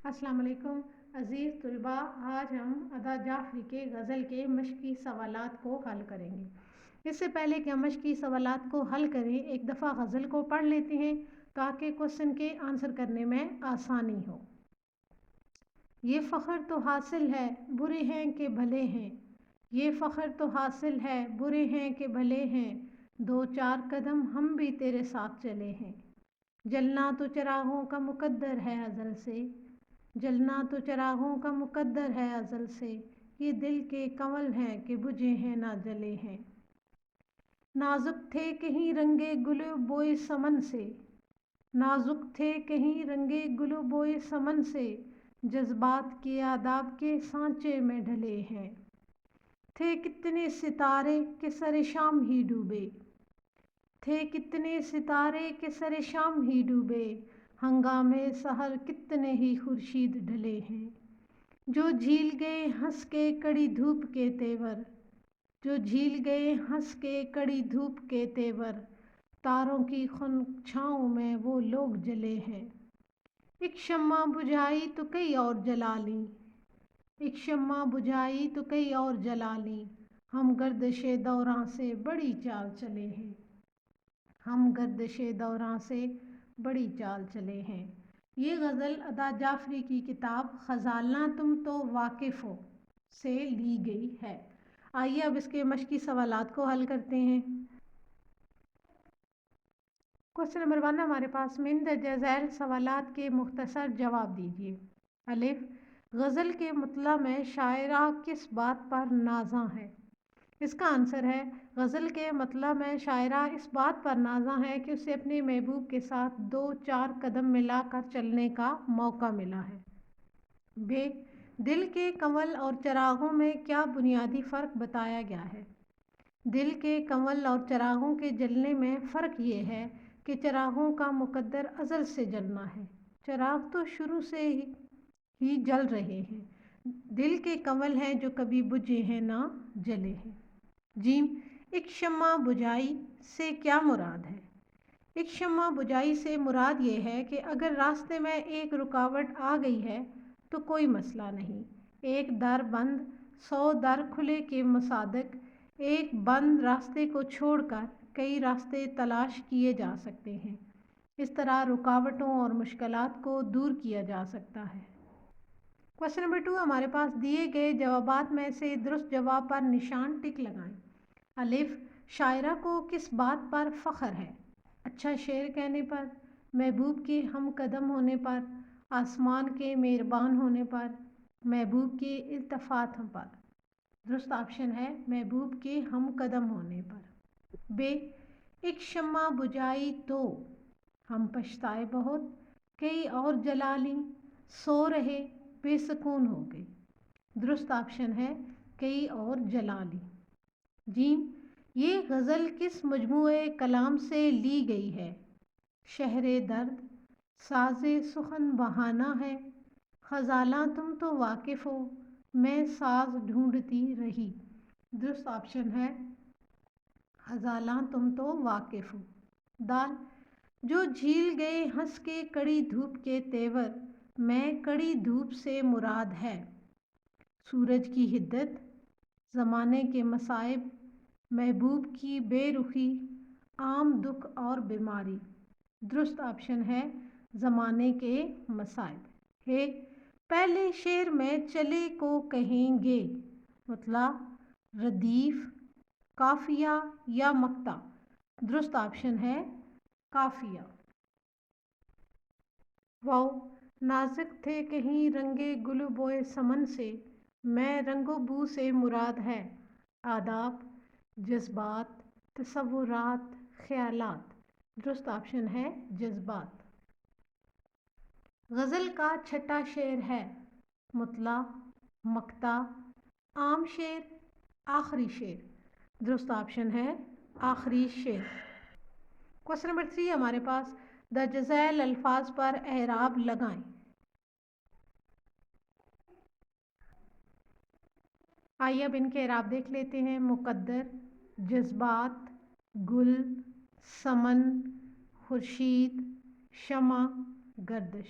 السلام علیکم عزیز طلباء، آج ہم ادا جعفری کے غزل کے مشقی سوالات کو حل کریں گے۔ اس سے پہلے کہ ہم مشقی سوالات کو حل کریں، ایک دفعہ غزل کو پڑھ لیتے ہیں تاکہ کوشچن کے آنسر کرنے میں آسانی ہو۔ یہ فخر تو حاصل ہے برے ہیں کہ بھلے ہیں، یہ فخر تو حاصل ہے برے ہیں کہ بھلے ہیں، دو چار قدم ہم بھی تیرے ساتھ چلے ہیں۔ جلنا تو چراغوں کا مقدر ہے ازل سے، جلنا تو چراغوں کا مقدر ہے ازل سے، یہ دل کے کنول ہیں کہ بجھے ہیں نہ جلے ہیں۔ نازک تھے کہیں رنگے گل و بوئے سمن سے، نازک تھے کہیں رنگے گل و بوئے سمن سے، جذبات کے آداب کے سانچے میں ڈھلے ہیں۔ تھے کتنے ستارے کہ سر شام ہی ڈوبے، تھے کتنے ستارے کہ سر شام ہی ڈوبے، ہنگامے سحر کتنے ہی خورشید ڈھلے ہیں۔ جو جھیل گئے ہنس کے کڑی دھوپ کے تیور، جو جھیل گئے ہنس کے کڑی دھوپ کے تیور، تاروں کی خنک چھاؤں میں وہ لوگ جلے ہیں۔ ایک شمع بجھائی تو کئی اور جلا لیں، ایک شمع بجھائی تو کئی اور جلا لیں، ہم گردش دوراں سے بڑی چال چلے ہیں، ہم گردش دوراں سے بڑی چال چلے ہیں۔ یہ غزل ادا جعفری کی کتاب غزالنا تم تو واقف ہو سے لی گئی ہے۔ آئیے اب اس کے مشقی سوالات کو حل کرتے ہیں۔ کوشچن نمبر 1 ہمارے پاس مندرجہ ذیل سوالات کے مختصر جواب دیجیے۔ الف، غزل کے مطلع میں شاعرہ کس بات پر نازاں ہے؟ اس کا آنسر ہے غزل کے مطلع میں شاعرہ اس بات پر نازاں ہے کہ اسے اپنے محبوب کے ساتھ 2-4 قدم ملا کر چلنے کا موقع ملا ہے۔ ب، دل کے کنول اور چراغوں میں کیا بنیادی فرق بتایا گیا ہے؟ دل کے کنول اور چراغوں کے جلنے میں فرق یہ ہے کہ چراغوں کا مقدر ازل سے جلنا ہے، چراغ تو شروع سے ہی جل رہے ہیں، دل کے کنول ہیں جو کبھی بجھے ہیں نہ جلے ہیں۔ جیم، ایک شمع بجھائی سے کیا مراد ہے؟ ایک شمع بجھائی سے مراد یہ ہے کہ اگر راستے میں ایک رکاوٹ آ گئی ہے تو کوئی مسئلہ نہیں، ایک در بند 100 در کھلے کے مصادق ایک بند راستے کو چھوڑ کر کئی راستے تلاش کیے جا سکتے ہیں، اس طرح رکاوٹوں اور مشکلات کو دور کیا جا سکتا ہے۔ کوشچن نمبر 2 ہمارے پاس دیے گئے جوابات میں سے درست جواب پر نشان ٹک لگائیں۔ الف، شاعرہ کو کس بات پر فخر ہے؟ اچھا شعر کہنے پر، محبوب کے ہم قدم ہونے پر، آسمان کے مہربان ہونے پر، محبوب کے التفات پر۔ درست آپشن ہے محبوب کے ہم قدم ہونے پر۔ ب، ایک شمع بجھائی تو ہم پچھتائے بہت، کئی اور جلا لیں، سو رہے بے سکون ہو گئے۔ درست آپشن ہے کئی اور جلا لیں۔ جیم، یہ غزل کس مجموعہ کلام سے لی گئی ہے؟ شہر درد، ساز سخن بہانہ ہے، غزالہ تم تو واقف ہو، میں ساز ڈھونڈتی رہی۔ درست آپشن ہے غزالہ تم تو واقف ہو۔ دال، جو جھیل گئے ہنس کے کڑی دھوپ کے تیور، میں کڑی دھوپ سے مراد ہے سورج کی حدت، زمانے کے مصائب، محبوب کی بے رخی، عام دکھ اور بیماری۔ درست آپشن ہے زمانے کے مصائب۔ ہے، پہلے شعر میں چلے کو کہیں گے مطلع ردیف، قافیہ یا مقطع۔ درست آپشن ہے قافیہ۔ واو، نازک تھے کہیں رنگے گل و بوئے سمن سے، میں رنگ و بو سے مراد ہے آداب، جذبات، تصورات، خیالات۔ درست آپشن ہے جذبات۔ غزل کا چھٹا شعر ہے مطلع، مقطع، عام شعر، آخری شعر۔ درست آپشن ہے آخری شعر۔ کوشچن نمبر 3 ہمارے پاس درج ذیل الفاظ پر اعراب لگائیں۔ آئیے اب ان کے اعراب دیکھ لیتے ہیں۔ مقدر، جذبات، گل، سمن، خورشید، شمع، گردش۔